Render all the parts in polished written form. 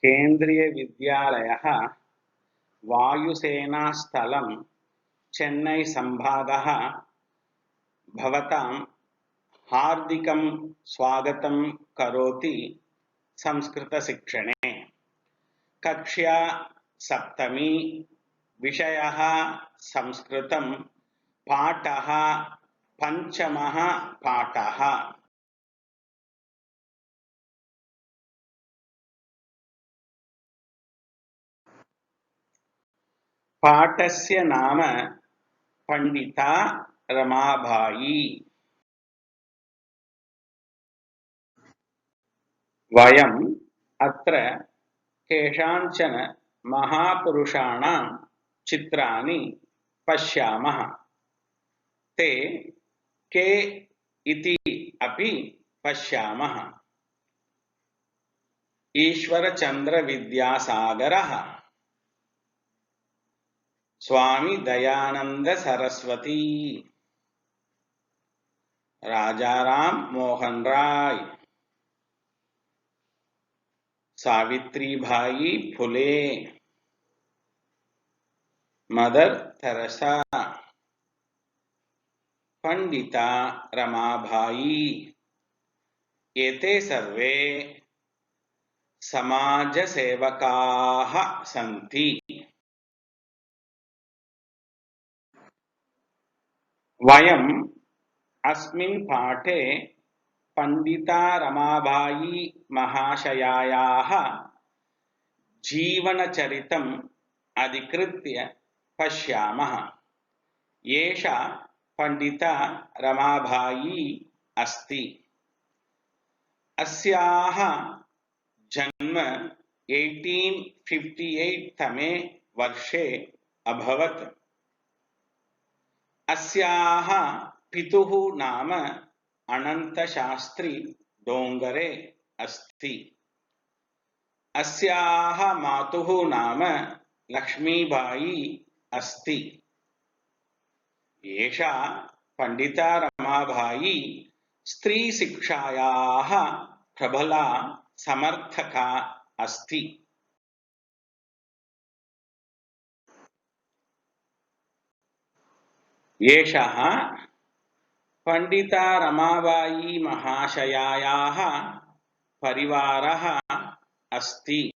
केन्द्रीय विद्यालयः वायुसेनास्थलं चेन्नई संभागः भवतां हार्दिकं स्वागतं करोति संस्कृतशिक्षणे। कक्षा सप्तमी, विषयः संस्कृतं, पाठः पंचमः पाठः। पाठस्य नाम पंडिता रमाबाई। वयम् अत्र केषाञ्चन महापुरुषाणां चित्राणि पश्यामः। ते के इति अपि पश्यामः। Ishwarchandra विद्यासागरः, Swami Dayanand Saraswati, Rajaram Mohan Roy, Savitribai Phule, mother Teresa, Pandita Ramabai. एते सर्वे समाजसेवकाः सन्ति। वयम् अस्मिन् पाठे पंडिता रमाबाई महाशयायाः जीवनचरितम् अधिकृत्य पश्यामः। एषा पंडिता रमाबाई अस्ति। अस्याः जन्म 1858 तमे वर्षे अभवत्। अस्याः पितुः नाम अनन्तशास्त्री डोंगरे अस्ति। अस्याः मातुः नाम लक्ष्मीबाई अस्ति। एषा पंडिता रमाबाई स्त्रीशिक्षायाः प्रबला समर्थका अस्ति। एषः पंडिता रमाबाई महाशयायाः परिवारः अस्ति।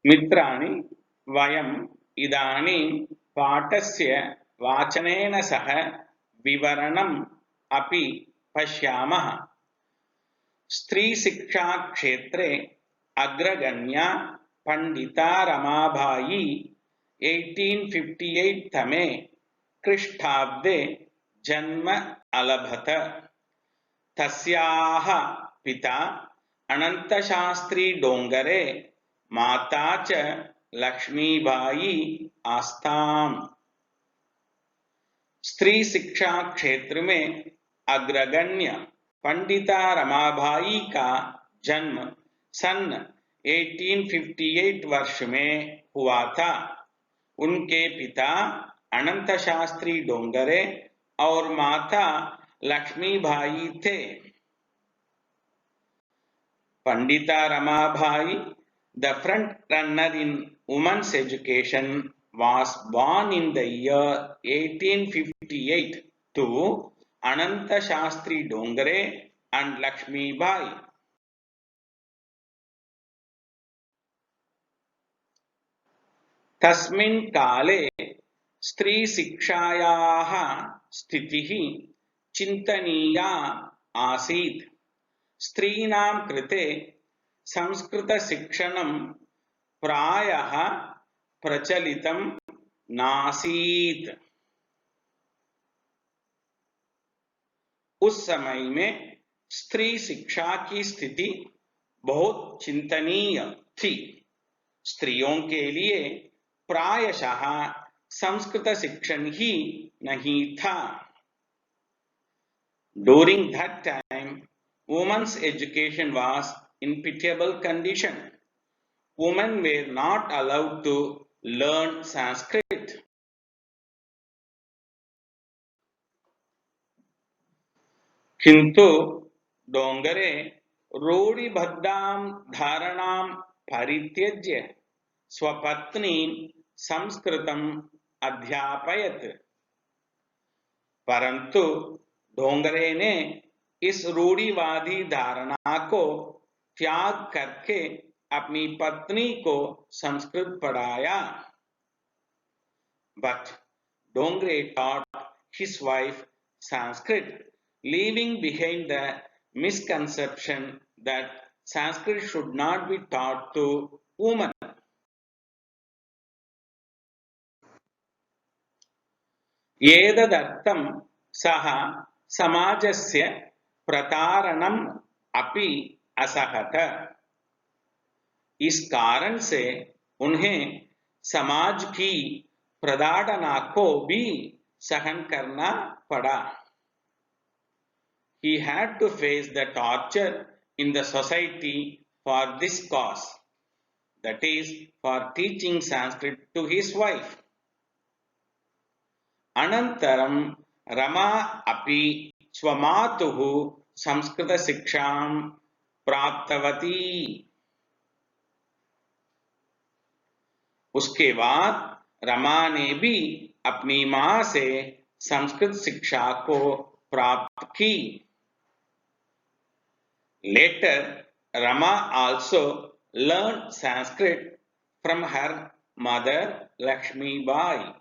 मित्राणि, वयम् इदानीं पाठस्य वाचनेन सह विवरणम् अपि पश्यामः। स्त्रीशिक्षा क्षेत्रे अग्रगण्या पंडिता रमाबाई 1858 तमे ख्रीष्टाब्दे जन्म अलभत। तस्याः पिता अनन्तशास्त्री डोंगरे, माता च लक्ष्मीबाई आस्ताम्। स्त्री शिक्षा क्षेत्र में अग्रगण्य पंडिता रमाबाई का जन्म सन 1858 वर्ष में हुआ था। उनके पिता अनन्तशास्त्री डोंगरे और माता लक्ष्मीबाई थे। Pandita Ramabai, the front runner in women's education, was born in the year 1858 to Ananta Shastri Dongare and Lakshmi Bai. तस्मिन् काले स्त्री शिक्षायाः स्थितिः चिन्तनीया आसीत्। स्त्रीणां कृते संस्कृत शिक्षणं प्रायः प्रचलितं नासीत्। उस समय में स्त्री शिक्षा की स्थिति बहुत चिंतनीय थी। स्त्रियों के लिए प्रायशः संस्कृत शिक्षण ही नहीं था। During that time, women's education was in pitiable condition. Women were not allowed to learn Sanskrit. किंतु डोंगरे रूढ़िबद्धां धारणां परित्यज्य स्वपत्नीं संस्कृतम् अध्यापयत्। परंतु डोंगरे ने इस रूढ़िवादी धारणा को त्याग करके अपनी पत्नी को संस्कृत पढ़ाया। But Dongre taught his wife Sanskrit, leaving behind the misconception that Sanskrit should not be taught to women. एतदर्थं सः समाजस्य प्रतारणम् अपि असहत। इस कारण से उन्हें समाज की प्रताड़ना को भी सहन करना पड़ा। He had to face the torture in the society for this cause, that is, for teaching Sanskrit to his wife. अनन्तरं रमा अपि स्वमातुः संस्कृतशिक्षां प्राप्तवती। उसके बाद रमा ने भी अपनी मां से संस्कृत शिक्षा को प्राप्त की। Later, Rama also learned Sanskrit from her mother Lakshmi Bai.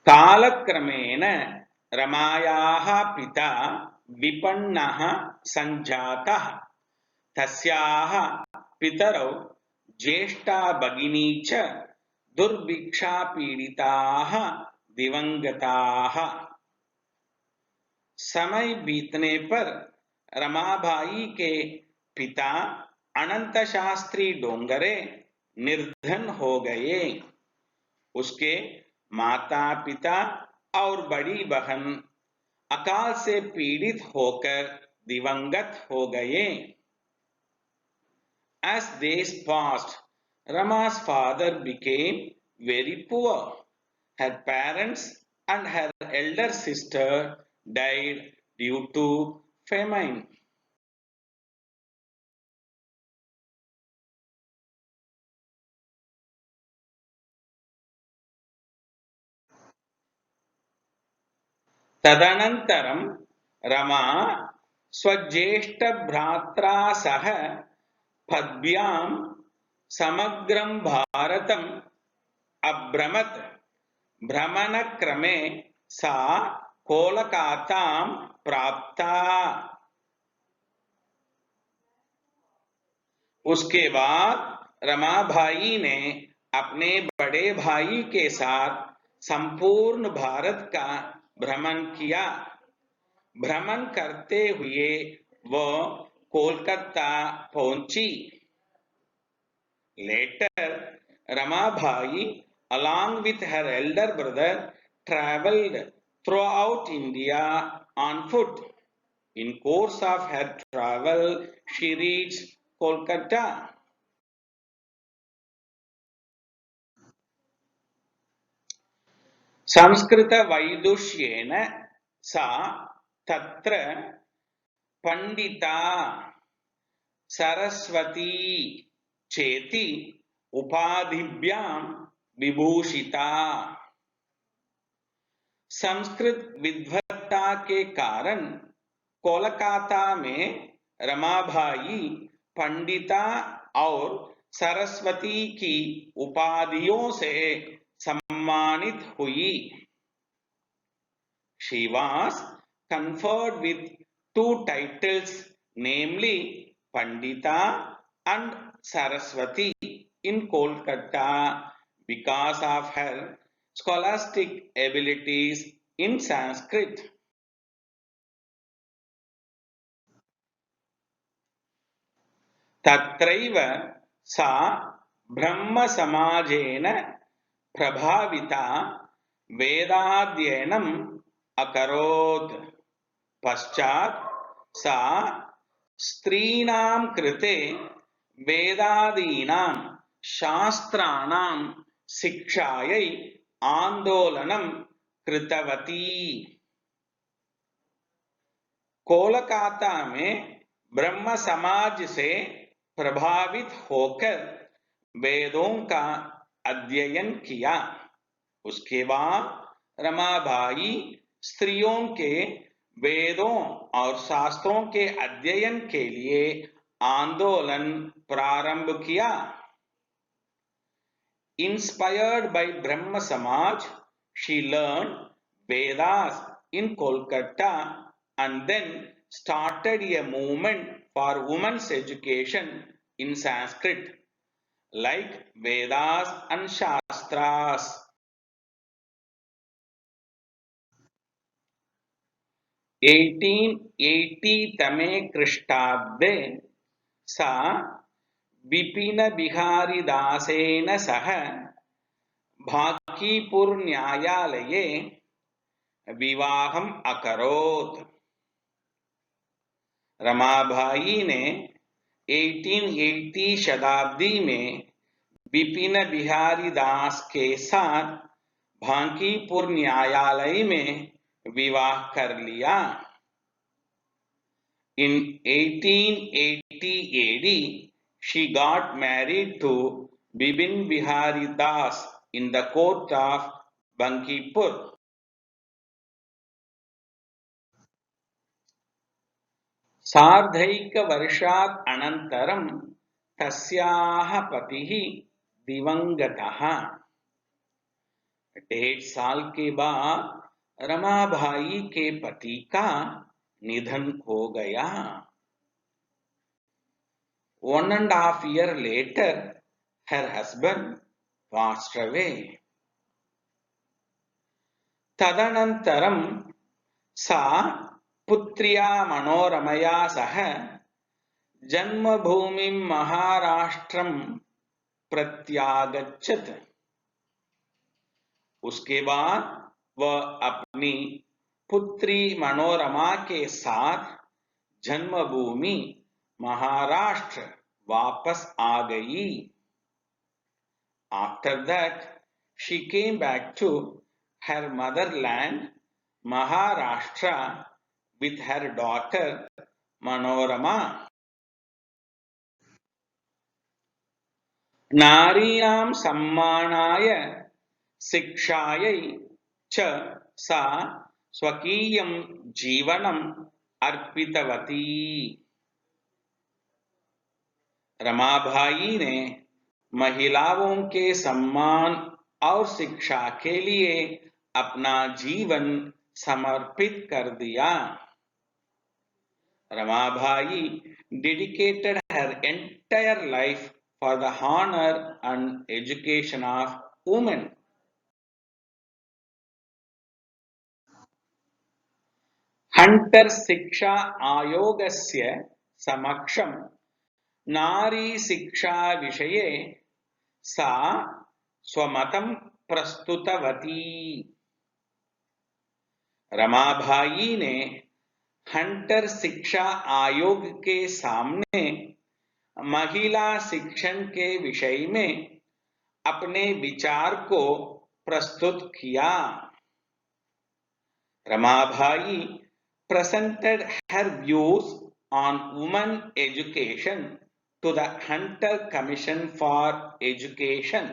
कालक्रमेण रमायाः पिता विपन्नः सञ्जातः। तस्याः पितरौ ज्येष्ठा भगिनी च दुर्भिक्षापीडिताः दिवंगताः। समय बीतने पर रमाबाई के पिता अनंत शास्त्री डोंगरे निर्धन हो गए। उसके माता पिता और बड़ी बहन अकाल से पीड़ित होकर दिवंगत हो गए। As days passed, Rama's father became very poor. Her parents and her elder sister died due to famine. तदनन्तरं रमा स्वज्येष्ठभ्रात्रा सह पद्भ्यां समग्रं भारतम् अभ्रमत्। भ्रमणक्रमे सा कोलकातां प्राप्ता। उसके बाद रमाबाई ने अपने बड़े भाई के साथ संपूर्ण भारत का भ्रमण किया। भ्रमण करते हुए वह कोलकाता पहुंची। Later, Ramabai, along with her elder brother, travelled throughout India on foot. In course of her travel, she reached Kolkata. Sanskrit वैदुष्येन सा तत्र पंडिता सरस्वती चेति उपाधिभ्यां विभूषिता। संस्कृत विद्वत्ता के कारण कोलकाता में रमाबाई पंडिता और सरस्वती की उपाधियों से सम्मानित हुई। She was conferred with two titles, namely Pandita and Saraswati in Kolkata because of her scholastic abilities in Sanskrit. तत्रैव सा ब्रह्म समाजेन प्रभाविता वेदाध्ययनम् अकरोत्। पश्चात् सा स्त्रीणां कृते वेदादीनां शास्त्राणां शिक्षायै आन्दोलनं कृतवती। कोलकाता में ब्रह्म समाज से प्रभावित होकर वेदों का अध्ययन किया। उसके बाद रमाबाई स्त्रियों के वेदों और शास्त्रों के अध्ययन के लिए आंदोलन प्रारंभ किया। Inspired by Brahma Samaj, she learned Vedas in Kolkata and then started a movement for women's education in Sanskrit, like Vedas and Shastras. 1880तमे ख्रीष्टाब्दे सा विपिनबिहारीदासेन सह भागीपुर न्यायालये विवाहम् अकरोत्। रमाबाई ने 1880 शताब्दी में विपिन बिहारी दास के साथ भागीपुर न्यायालय में विवाह कर लिया। In 1880 AD, she got married to Bipin Bihari Das in the court of Bankipur. सार्धैकवर्षात् अनन्तरं तस्याः पतिः दिवंगतः। 1.5 साल के बाद रमाबाई के पति का निधन हो गया। 1.5 years later, her husband passed away. तदनन्तरं सा पुत्र्या मनोरमया सह जन्मभूमिं महाराष्ट्रं प्रत्यागच्छत्। उसके बाद वह अपनी पुत्री मनोरमा के साथ जन्मभूमि महाराष्ट्र वापस आ गई। After that, she came back to her motherland, Maharashtra, with her daughter Manorama. नारीणां सम्मानाय शिक्षायै च सा स्वकीयं जीवनम् अर्पितवती। रमाबाई ने महिलाओं के सम्मान और शिक्षा के लिए अपना जीवन समर्पित कर दिया। Ramabai dedicated her entire life for the honor and education of women. Hunter शिक्षा आयोगस्य समक्षं नारी शिक्षा विषये सा स्वमतं प्रस्तुतवती। रमाबाई ने हंटर शिक्षा आयोग के सामने महिला शिक्षण के विषय में अपने विचार को प्रस्तुत किया। Ramabai presented her views on women education to the Hunter Commission for Education.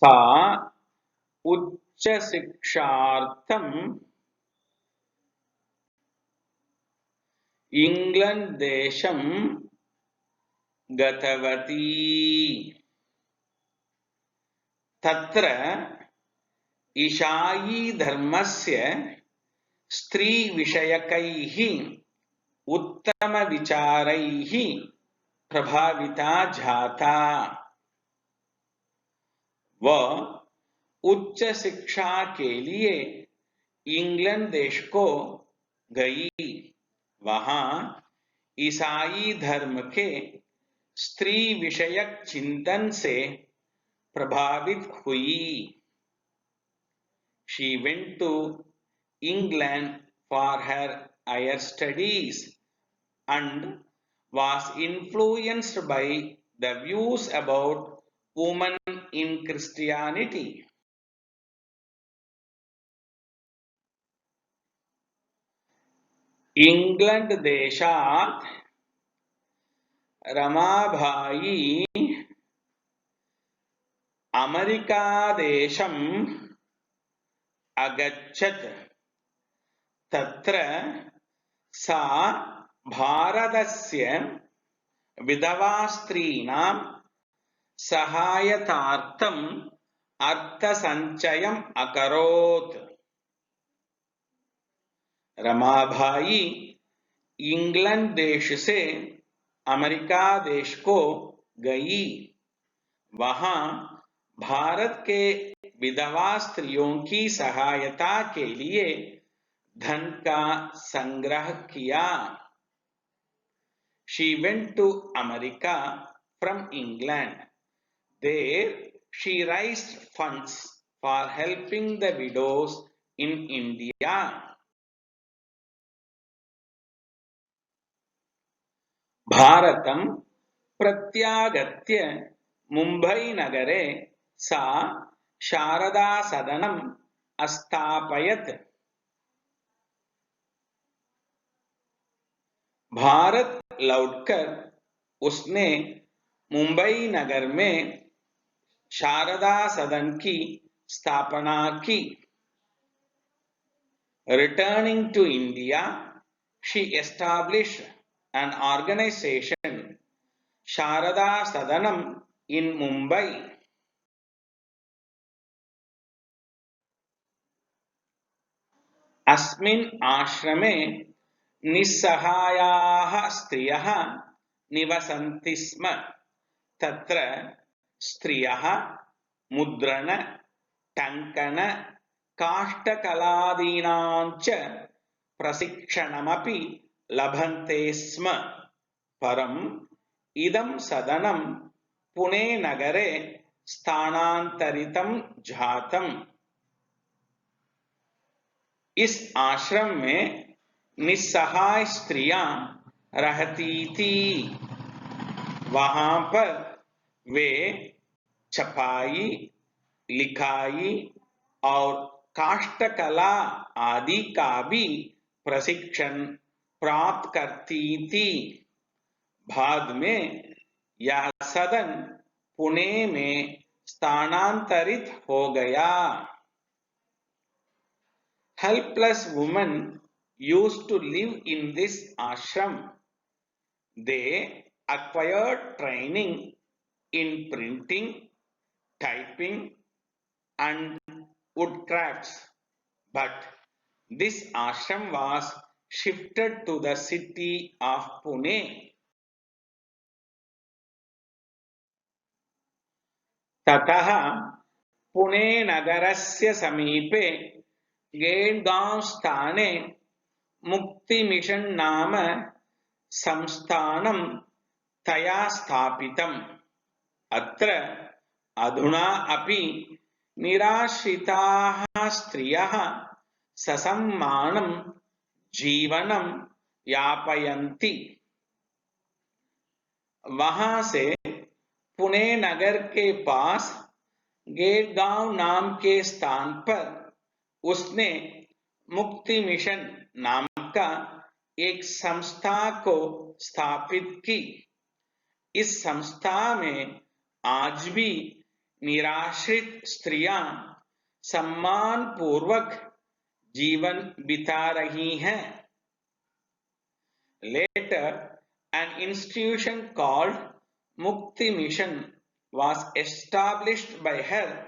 सा उच्च शिक्षार्थम इंग्लैंड देशं गतवती। तत्र ईशाई धर्मस्य स्त्री विषयकैः उत्तम विचारैः प्रभाविता जाता। वह उच्च शिक्षा के लिए इंग्लैंड देश को गई। वहां ईसाई धर्म के स्त्री विषयक चिंतन से प्रभावित हुई। She went to England for her higher studies and was influenced by the views about woman in Christianity? England देशात् रमाबाई अमेरिका देशम् अगच्छत्। तत्र सा भारतस्य विधवास्त्रीणां सहायतार्थम् अर्थसञ्चयम् अकरोत्। रमाबाई इंग्लैंड देश से अमेरिका देश को गई। वहां भारत के विधवा स्त्रियों की सहायता के लिए धन का संग्रह किया। She went to America from England. There she raised funds for helping the widows in India. भारतं प्रत्यागत्य मुंबई नगरे सा शारदा सदनम् अस्थापयत्। भारत लौटकर उसने मुंबई नगर में शारदा सदन की स्थापना की। Returning to India, she established an organization, Sharada Sadanam, in Mumbai. अस्मिन् आश्रमे निस्सहायाः स्त्रियः निवसन्ति स्म। तत्र स्त्रियः मुद्रण, टङ्कन, काष्ठकलादीनां च प्रशिक्षणमपि लभन्ते स्म। परम् इदं सदनं पुणे नगरे स्थानान्तरितं जातम्। इस आश्रम में निस्सहाय स्त्रियां रहती थी। वहां पर वे छपाई, लिखाई और काष्ठकला आदि का भी प्रशिक्षण प्राप्त करती थी। बाद में यह सदन पुणे में स्थानांतरित हो गया। Helpless women used to live in this ashram. They acquired training in printing, typing, and woodcrafts. But this ashram was shifted to the city of Pune. ततः पुणे नगरस्य समीपे गेटगांव स्थाने मुक्ति मिशन नाम संस्थानं तया स्थापितम्। अत्र अधुना अपि निराश्रिताः स्त्रियः ससम्मानं जीवनं यापयन्ति। वहां से पुणे नगर के पास गेटगांव नाम के स्थान पर उसने मुक्ति मिशन नाम का एक संस्था को स्थापित की। इस संस्था में आज भी निराश्रित स्त्रियां सम्मान पूर्वक जीवन बिता रही हैं। Later, an institution called Mukti Mission was established by her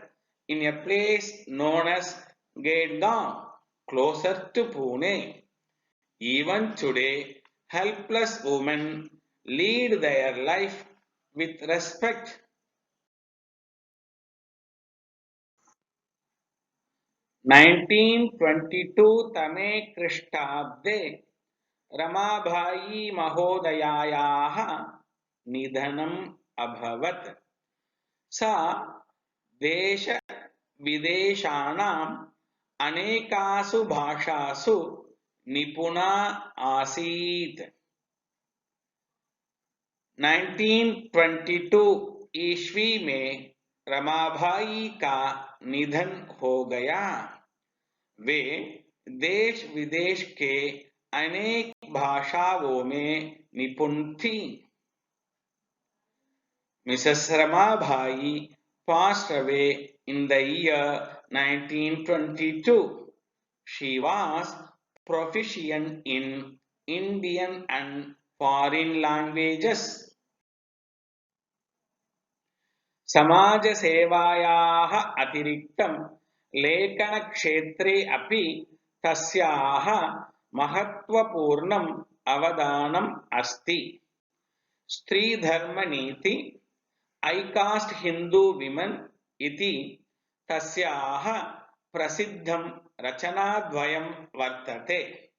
in a place known as Gadegaon, closer to Pune. Even today, helpless women lead their life with respect. तमे ख्रीष्टाब्दे रमाबाई महोदयायाः निधनम् अभवत्। सा देश विदेशानाम् अनेकासु भाषासु निपुणा आसीत्। 1922 ईस्वी में रमाबाई का निधन हो गया। वे देश विदेश के अनेक भाषाओं में निपुण थी। Mrs. Ramabai passed away in the year 1922. She was proficient in Indian and foreign languages. समाजसेवायाः अतिरिक्तं लेखनक्षेत्रे अपि तस्याः महत्वपूर्णम् अवदानम् अस्ति। स्त्रीधर्मनीति I caste Hindu women इति तस्याः प्रसिद्धं रचनाद्वयं वर्तते।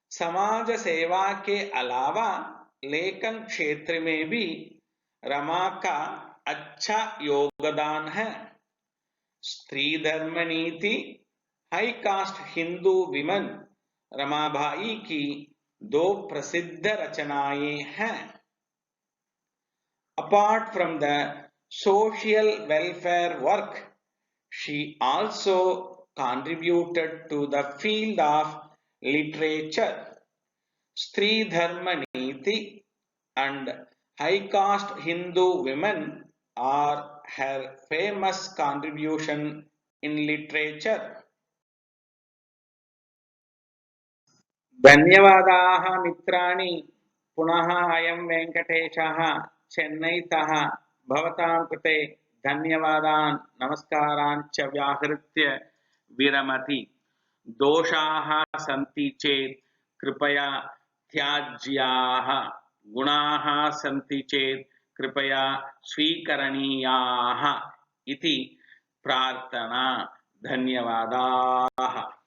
समाज सेवा के अलावा लेखन क्षेत्र में भी रमा का अच्छा योगदान है। Stri Dharma Niti, high caste Hindu women Ramabai की दो प्रसिद्ध रचनाएं हैं। Apart from the social welfare work, she also contributed to the field of literature. Stree Dharma Niti and High Caste Hindu Women are her famous contribution in literature. धन्यवादाः मित्राणि। पुनः अयं वेङ्कटेशः चेन्नैतः भवतां कृते धन्यवादान् नमस्कारान् च व्याहृत्य विरमति। दोषाः सन्ति चेत् कृपया त्याज्याः, गुणाः सन्ति चेत् कृपया स्वीकरणीयाः इति प्रार्थना। धन्यवादाः।